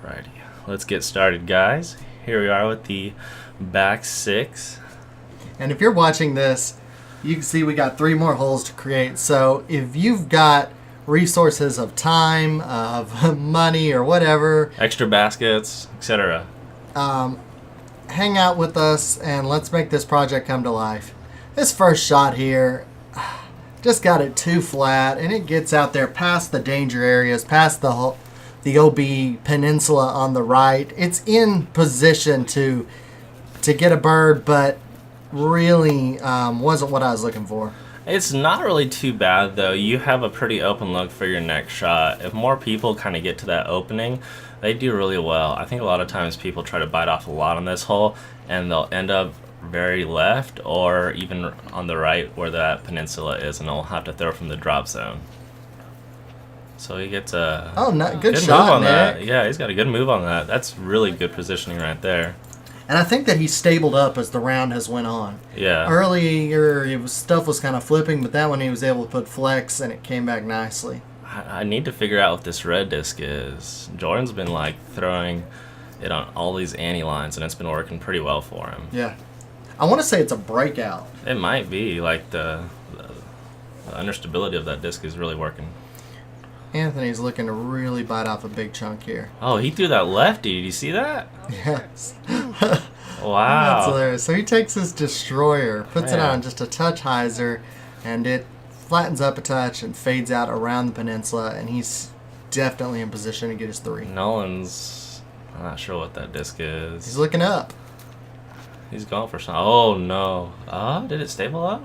Alrighty, let's get started, guys. Here we are with the back six. And if you're watching this, you can see we got 3 more holes to create. So if you've got resources of time, of money, or whatever, Extra baskets, etc. hang out with us and let's make this project come to life. This first shot here, just got it too flat, and it gets out there past the danger areas, past the OB Peninsula on the right. It's in position to get a bird, but really wasn't what I was looking for. It's not really too bad, though. You have a pretty open look for your next shot. If more people kind of get to that opening, they do really well. I think a lot of times people try to bite off a lot on this hole, and they'll end up very left or even on the right where that peninsula is, and they'll have to throw from the drop zone. So he gets a good shot move on Nick. that. Yeah, he's got a good move on that. That's really good positioning right there. And I think that he stabled up as the round has went on. Yeah. Earlier, stuff was kind of flipping, but that one he was able to put flex, and it came back nicely. I need to figure out what this red disc is. Jordan's been like throwing it on all these ante lines, and it's been working pretty well for him. Yeah. I want to say it's a breakout. It might be like the understability of that disc is really working. Anthony's looking to really bite off a big chunk here. Oh, he threw that lefty. Did you see that? Yes. Wow. That's hilarious. So he takes his destroyer, puts it on just a touch hyzer, and it flattens up a touch and fades out around the peninsula, and he's definitely in position to get his 3. Nolan's not sure what that disc is. He's looking up. He's going for some. Oh, no. Did it stable up?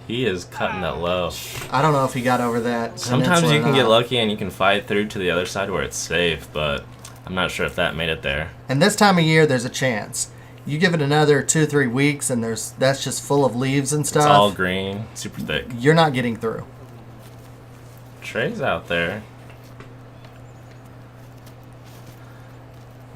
He is cutting that low. I don't know if he got over that. Sometimes peninsula you or can not. get lucky and you can fight through to the other side where it's safe, but I'm not sure if that made it there. And this time of year, there's a chance. You give it another 2-3 weeks, and that's just full of leaves and stuff. It's all green, super thick. You're not getting through. Trey's out there.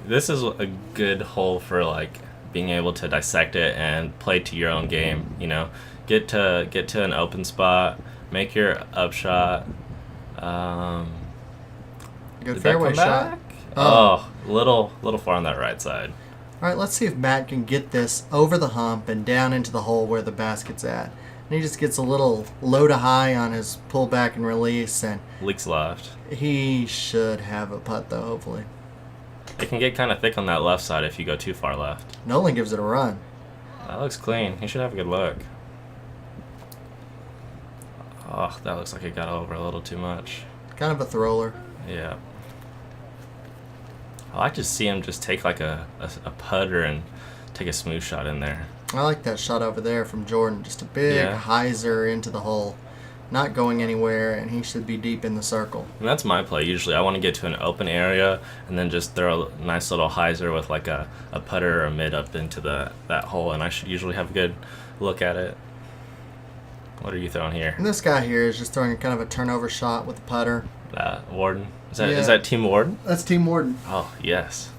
This is a good hole for like being able to dissect it and play to your own game. You know, get to an open spot, make your upshot. Good Did fairway that come shot. back? Oh, little far on that right side. All right, let's see if Matt can get this over the hump and down into the hole where the basket's at. And he just gets a little low to high on his pullback and release, and Leaks left. he should have a putt, though, hopefully. It can get kind of thick on that left side if you go too far left. Nolan gives it a run. That looks clean. He should have a good look. Oh, that looks like it got over a little too much. Kind of a thrower. Yeah. I like to see him just take like a putter and take a smooth shot in there. I like that shot over there from Jordan. Just a big hyzer into the hole. Not going anywhere, and he should be deep in the circle. And that's my play usually. I want to get to an open area and then just throw a nice little hyzer with like a putter or a mid up into that hole, and I should usually have a good look at it. What are you throwing here? And this guy here is just throwing kind of a turnover shot with a putter. Warden? Is that Team Warden? That's Team Warden. Oh, yes.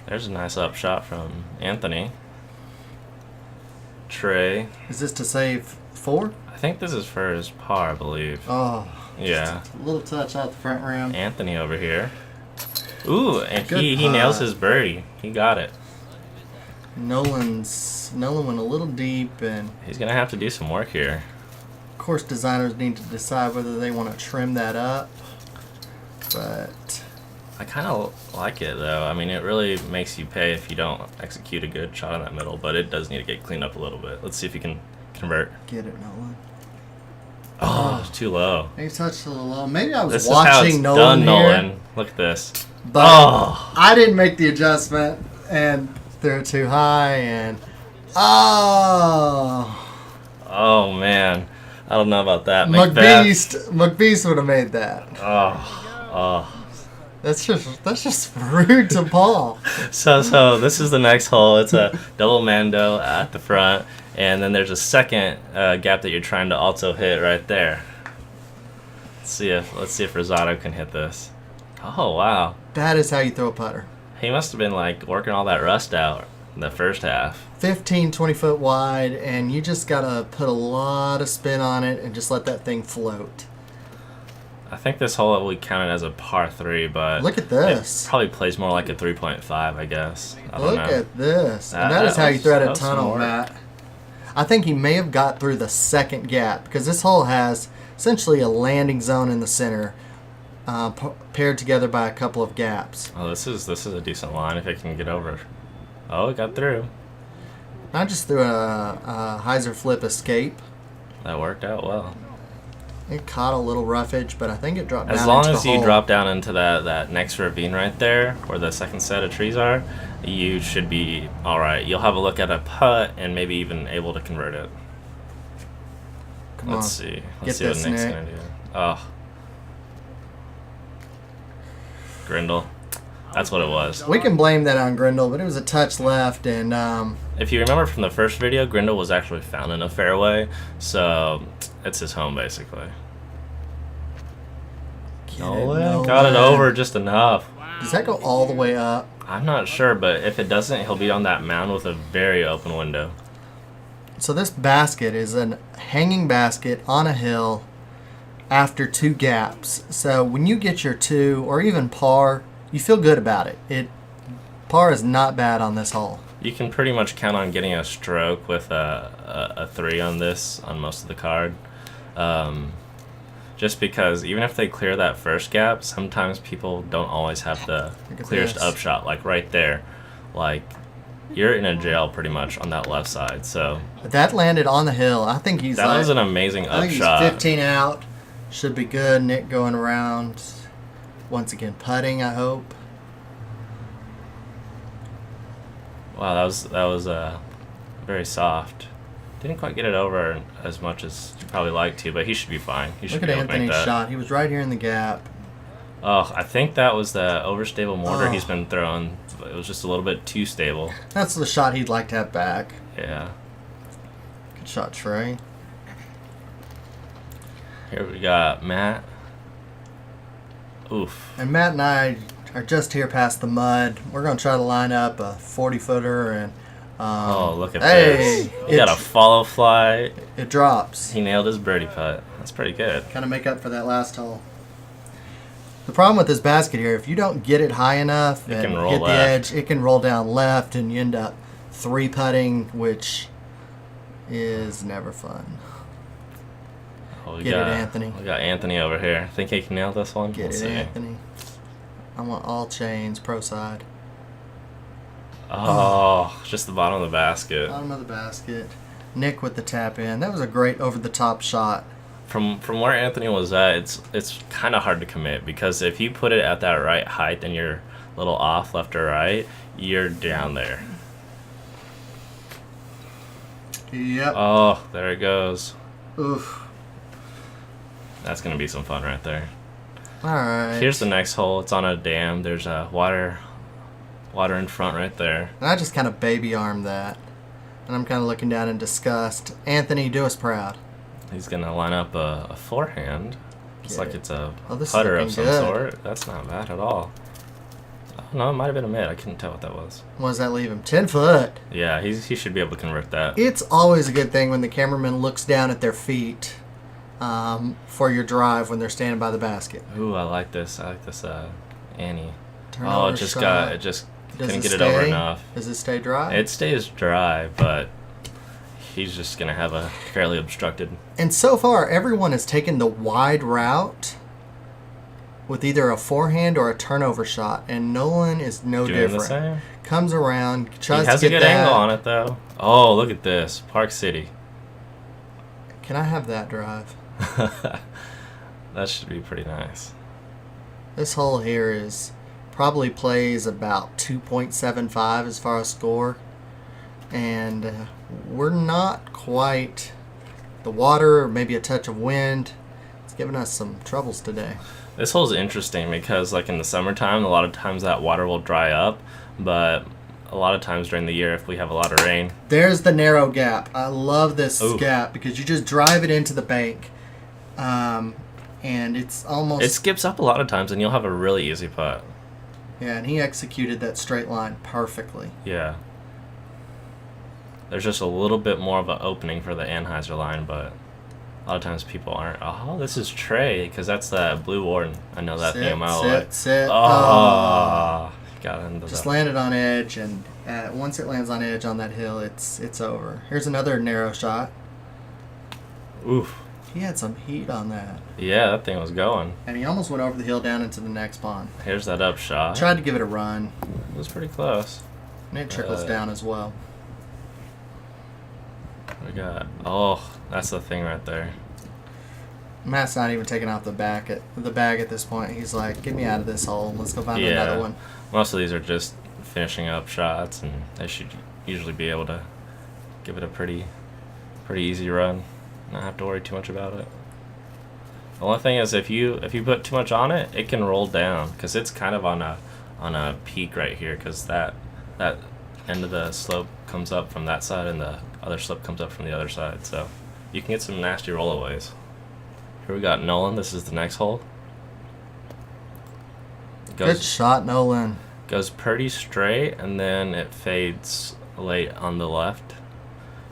There's a nice up shot from Anthony. Trey. Is this to save 4? I think this is for his par, I believe. Oh. Yeah. A little touch out the front rim. Anthony over here. Ooh, and Good he nails putt. his birdie. He got it. Nolan went a little deep, and He's going to have to do some work here. course designers need to decide whether they want to trim that up, but I kind of like it, though. I mean, it really makes you pay if you don't execute a good shot in that middle, but it does need to get cleaned up a little bit. Let's see if you can convert. get it, Nolan. Oh, it's too low. He touched a little low. Maybe I was This is how it's watching Nolan done, here, Nolan. Look at this. but Oh. I didn't make the adjustment and threw it too high, and Oh, man. I don't know about that. McBeast would have made that. Oh. That's just rude to Paul. So this is the next hole. It's a double mando at the front, and then there's a second gap that you're trying to also hit right there. Let's see if Rosado can hit this. Oh, wow. That is how you throw a putter. He must have been like working all that rust out in the first half. 15, 20 foot wide, and you just gotta put a lot of spin on it and just let that thing float. I think this hole we counted as a par 3, but Look at this. It probably plays more like a 3.5, I guess. I don't Look know. at this. And that is how you thread a tunnel, Matt. I think he may have got through the second gap because this hole has essentially a landing zone in the center, paired together by a couple of gaps. Oh, this is a decent line if it can get over. Oh, it got through. I just threw a hyzer flip escape. That worked out well. It caught a little roughage, but I think it dropped down As long into as the you hole. drop down into that next ravine right there, where the second set of trees are, you should be all right. You'll have a look at a putt and maybe even able to convert it. Come Let's on. see. Get Let's see what this, Nick's Nick. gonna do. Oh, Grindle. That's what it was. We can blame that on Grindle, but it was a touch left, and If you remember from the first video, Grindle was actually found in a fairway, so it's his home basically. Got it over just enough. Does that go all the way up? I'm not sure, but if it doesn't, he'll be on that mound with a very open window. So this basket is an hanging basket on a hill after 2 gaps. So when you get your 2 or even par, you feel good about it. Par is not bad on this hole. You can pretty much count on getting a stroke with a 3 on this on most of the card. Just because even if they clear that first gap, sometimes people don't always have the clearest this. upshot. Like right there, like you're in a jail pretty much on that left side. So That landed on the hill. I think he's that like, was an amazing I think he's upshot. 15 out. Should be good. Nick going around. Once again, putting, I hope. Wow, that was very soft. Didn't quite get it over as much as you probably like to, but he should be fine. He should Look be at able to make Anthony's that. shot. He was right here in the gap. Oh, I think that was the overstable mortar Oh. he's been throwing. It was just a little bit too stable. That's the shot he'd like to have back. Yeah. Good shot, Trey. Here we got Matt. Oof. And Matt and I are just here past the mud. We're going to try to line up a 40-footer and... Oh, look at hey, this. He got a follow fly. It drops. He nailed his birdie putt. That's pretty good. Kind of make up for that last hole. The problem with this basket here, if you don't get it high enough It and can roll hit the left. edge, it can roll down left and you end up 3-putting, which is never fun. Oh, Get it, Anthony. We got Anthony over here. Think he can nail this one? Get Let's it, see. Anthony. I want all chains, pro side. Oh, just the bottom of the basket. Bottom of the basket. Nick with the tap in. That was a great over-the-top shot. From where Anthony was at, it's kind of hard to commit because if you put it at that right height and you're a little off left or right, you're down there. Yep. Oh, there it goes. Oof. That's gonna be some fun right there. All right. Here's the next hole. It's on a dam. There's water in front right there. And I just kind of baby armed that. And I'm kind of looking down in disgust. Anthony, do us proud. He's gonna line up a forehand. It's Get like it. it's a Oh, this is putter of looking some good. sort. That's not bad at all. Oh, no, it might have been a mid. I couldn't tell what that was. What does that leave him? 10 foot. Yeah, he should be able to convert that. It's always a good thing when the cameraman looks down at their feet for your drive when they're standing by the basket. Ooh, I like this. Annie. Turnover It just shot. Does Does couldn't it get it over stay? enough. Does it stay dry? It stays dry, but he's just gonna have a fairly obstructed. And so far, everyone has taken the wide route with either a forehand or a turnover shot, and Nolan is no Doing different. the same. Comes around, He tries has to a get good that. angle on it though. Oh, look at this, Park City. Can I have that drive? That should be pretty nice. This hole here is probably plays about 2.75 as far as score, and we're not quite. The water, or maybe a touch of wind, it's giving us some troubles today. This hole's interesting because, like in the summertime, a lot of times that water will dry up, but a lot of times during the year, if we have a lot of rain, There's the narrow gap. I love this Ooh. gap because you just drive it into the bank, and it's almost. it skips up a lot of times, and you'll have a really easy putt. Yeah, and he executed that straight line perfectly. Yeah. There's just a little bit more of an opening for the Anheuser line, but A lot of times people aren't. Oh, this is Trey, because that's that blue warden. I know that thing a mile away. Sit. Oh, got into Just that. landed on edge, and once it lands on edge on that hill, it's over. Here's another narrow shot. Oof. He had some heat on that. Yeah, that thing was going. And he almost went over the hill down into the next pond. Here's that up shot. Tried to give it a run. It was pretty close. And it trickles down as well. We got. Oh, that's the thing right there. Matt's not even taking off the bag at this point. He's like, "Get me out of this hole. Let's go find another one." Most of these are just finishing up shots, and they should usually be able to give it a pretty easy run. Not have to worry too much about it. The only thing is, if you put too much on it, it can roll down, because it's kind of on a peak right here, because that end of the slope comes up from that side, and the other slope comes up from the other side. So you can get some nasty rollaways. Here we got Nolan. This is the next hole. Good shot, Nolan. Goes pretty straight, and then it fades late on the left.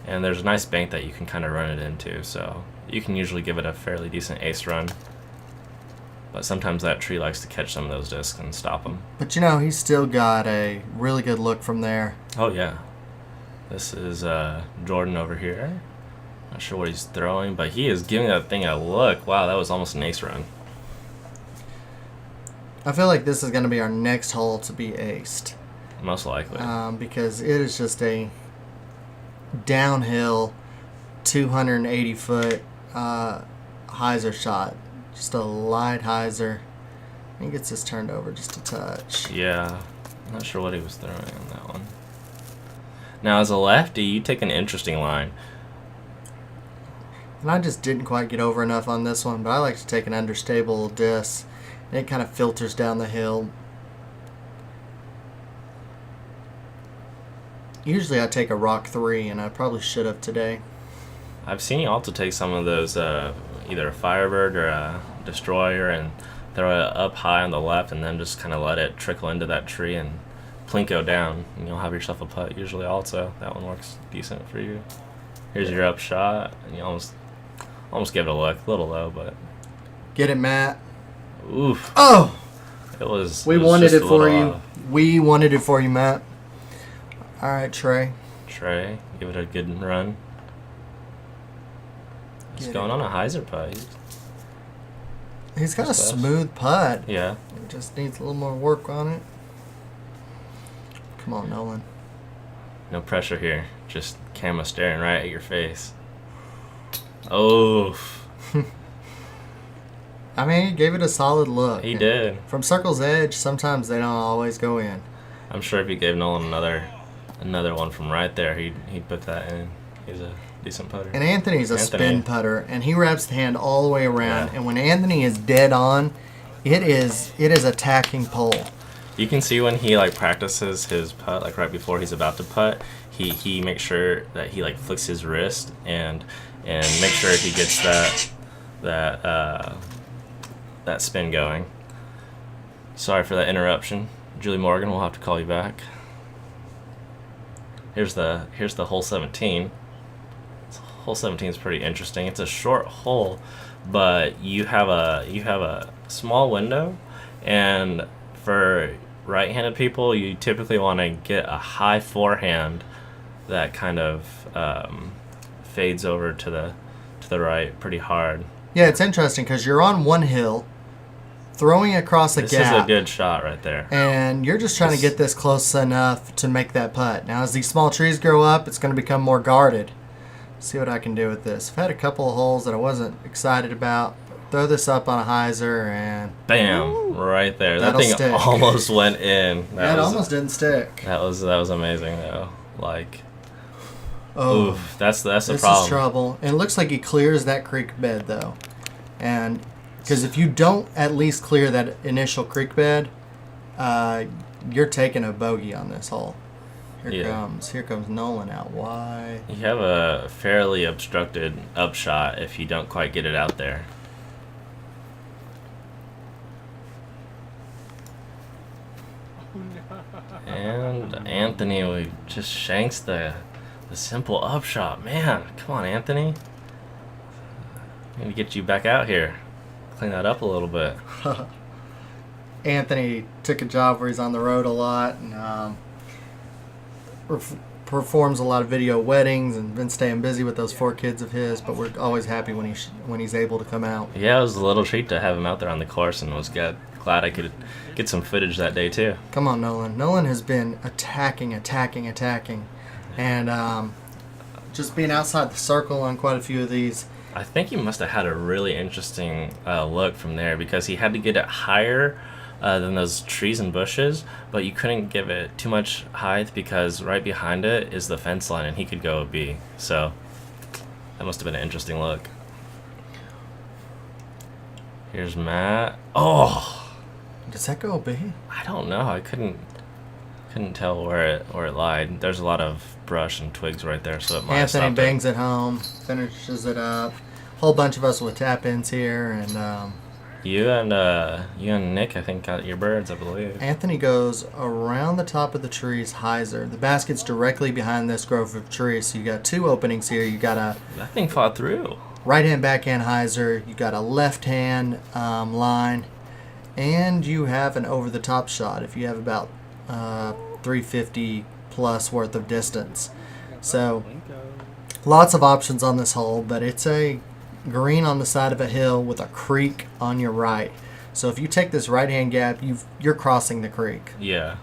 And there's a nice bank that you can kind of run it into, so you can usually give it a fairly decent ace run. But sometimes that tree likes to catch some of those discs and stop them. But you know, he's still got a really good look from there. Oh yeah. This is Jordan over here. Not sure what he's throwing, but he is giving that thing a look. Wow, that was almost an ace run. I feel like this is going to be our next hole to be aced. Most likely. Because it is just a downhill 280-foot hyzer shot. Just a light hyzer. He gets this turned over just a touch. Yeah. I'm not sure what he was throwing on that one. Now, as a lefty, you take an interesting line. And I just didn't quite get over enough on this one, but I like to take an understable disc. And it kind of filters down the hill. Usually I take a rock 3, and I probably should have today. I've seen you also take some of those, either a Firebird or a Destroyer, and throw it up high on the left, and then just kind of let it trickle into that tree and plinko down, and you'll have yourself a putt usually also. That one works decent for you. Here's your up shot, and you almost give it a look. A little low, but... Get it, Matt. Oof. Oh! It was... We wanted it for you. We wanted it for you, Matt. All right, Trey. Trey, give it a good run. He's going on a hyzer putt. He's got a smooth putt. Yeah. He just needs a little more work on it. Come on, Nolan. No pressure here. Just camera staring right at your face. Oh. I mean, he gave it a solid look. He did. From circle's edge, sometimes they don't always go in. I'm sure if you gave Nolan another one from right there, he'd put that in. He's a decent putter. And Anthony's a spin putter, and he wraps the hand all the way around. Yeah. And when Anthony is dead on, it is attacking pole. You can see when he practices his putt, right before he's about to putt, he makes sure that he flicks his wrist and make sure he gets that spin going. Sorry for that interruption. Julie Morgan, we'll have to call you back. Here's the hole 17. Hole 17 is pretty interesting. It's a short hole, but you have a small window, and for right-handed people, you typically want to get a high forehand that kind of fades over to the right pretty hard. Yeah, it's interesting because you're on one hill, throwing across a gap. This is a good shot right there. And you're just trying to get this close enough to make that putt. Now, as these small trees grow up, it's going to become more guarded. See what I can do with this. I've had a couple of holes that I wasn't excited about. Throw this up on a hyzer and... Bam! Woo! Right there. That thing stick. Almost went in. It almost didn't stick. That was amazing, though. Oh, oof, that's the problem. This is trouble. And it looks like he clears that creek bed, though. And... because if you don't at least clear that initial creek bed, you're taking a bogey on this hole. Here comes Nolan out wide. You have a fairly obstructed upshot if you don't quite get it out there. And Anthony just shanks the simple upshot. Man, come on, Anthony. Need to get you back out here. Clean that up a little bit. Anthony took a job where he's on the road a lot and performs a lot of video weddings and been staying busy with those 4 kids of his. But we're always happy when he's able to come out. Yeah, it was a little treat to have him out there on the course, and was glad I could get some footage that day too. Come on, Nolan. Nolan has been attacking, and just being outside the circle on quite a few of these. I think he must have had a really interesting look from there, because he had to get it higher than those trees and bushes, but you couldn't give it too much height because right behind it is the fence line and he could go a B. So that must have been an interesting look. Here's Matt. Oh, Does that go B? I don't know. I couldn't tell where it lied. There's a lot of brush and twigs right there, so it might have Anthony stopped bangs it home, finishes it up. Whole bunch of us with tap ins here, and You and Nick, I think, got your birds, I believe. Anthony goes around the top of the trees, hyzer. The basket's directly behind this grove of trees, so you got 2 openings here. You got a That thing fought through. right hand, backhand hyzer. You got a left hand line, and you have an over the top shot if you have about 350 plus worth of distance. So lots of options on this hole, but it's a green on the side of a hill with a creek on your right. So if you take this right hand gap, you're crossing the creek. Yeah,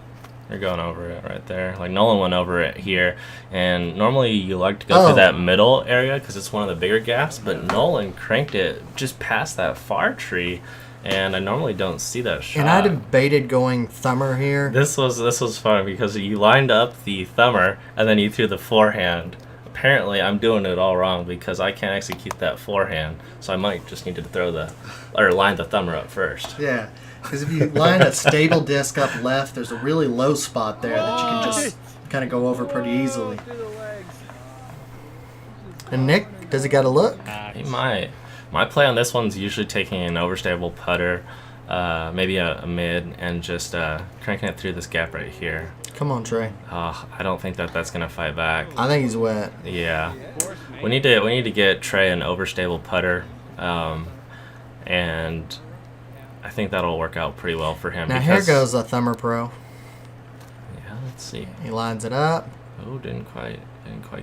you're going over it right there. Like Nolan went over it here, and normally you like to go through that middle area because it's one of the bigger gaps, but Nolan cranked it just past that far tree, and I normally don't see that shot. And I debated going thumber here. This was fun because you lined up the thumber and then you threw the forehand. Apparently, I'm doing it all wrong because I can't execute that forehand, so I might just need to line the thumber up first. Yeah, because if you line a stable disc up left, there's a really low spot there that you can just kind of go over pretty easily. And Nick, does he got a look? He might. My play on this one's usually taking an overstable putter, maybe a mid, and just cranking it through this gap right here. Come on, Trey. I don't think that's gonna fight back. I think he's wet. Yeah, we need to get Trey an overstable putter, and I think that'll work out pretty well for him. Now here goes a Thumber Pro. Yeah, let's see. He lines it up. Oh, didn't quite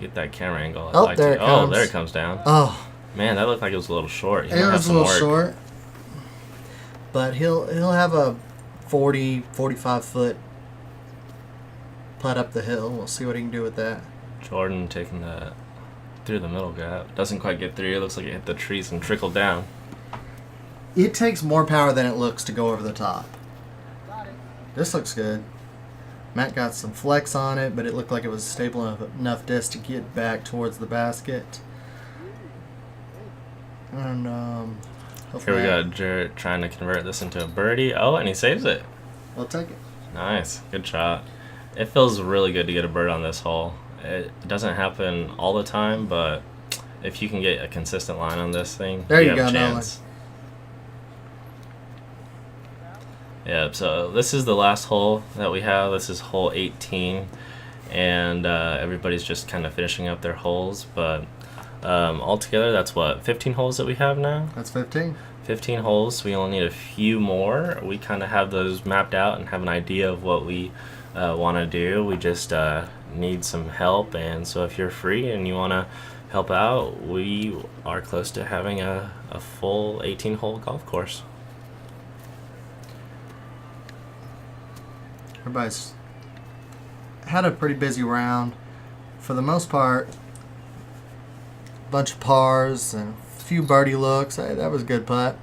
get that camera angle. Oh, there it comes. Oh, there it comes down. Oh, man, that looked like it was a little short. it was a little short. But he'll have a 40, 45 foot putt up the hill. We'll see what he can do with that. Jordan taking that through the middle gap. Doesn't quite get through. It looks like it hit the trees and trickled down. It takes more power than it looks to go over the top. This looks good. Matt got some flex on it, but it looked like it was stable enough disc to get back towards the basket. And Here we got Jarrett trying to convert this into a birdie. Oh, and he saves it. We'll take it. Nice. Good shot. It feels really good to get a bird on this hole. It doesn't happen all the time, but if you can get a consistent line on this thing, there you have go, a chance. Yep, so this is the last hole that we have. This is hole 18, and everybody's just kind of finishing up their holes, but altogether, that's what, 15 holes that we have now? That's 15. 15 holes. We only need a few more. We kind of have those mapped out and have an idea of what we want to do. We just need some help, and so if you're free and you want to help out, we are close to having a full 18-hole golf course. Everybody's had a pretty busy round. For the most part, a bunch of pars and a few birdie looks. Hey, that was a good putt.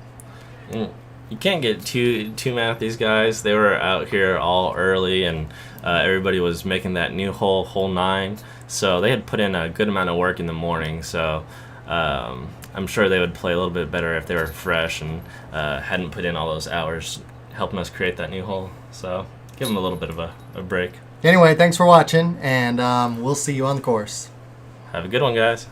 You can't get too mad at these guys. They were out here all early, and everybody was making that new hole 9. So they had put in a good amount of work in the morning. So I'm sure they would play a little bit better if they were fresh and hadn't put in all those hours helping us create that new hole. So give them a little bit of a break. Anyway, thanks for watching, and we'll see you on the course. Have a good one, guys.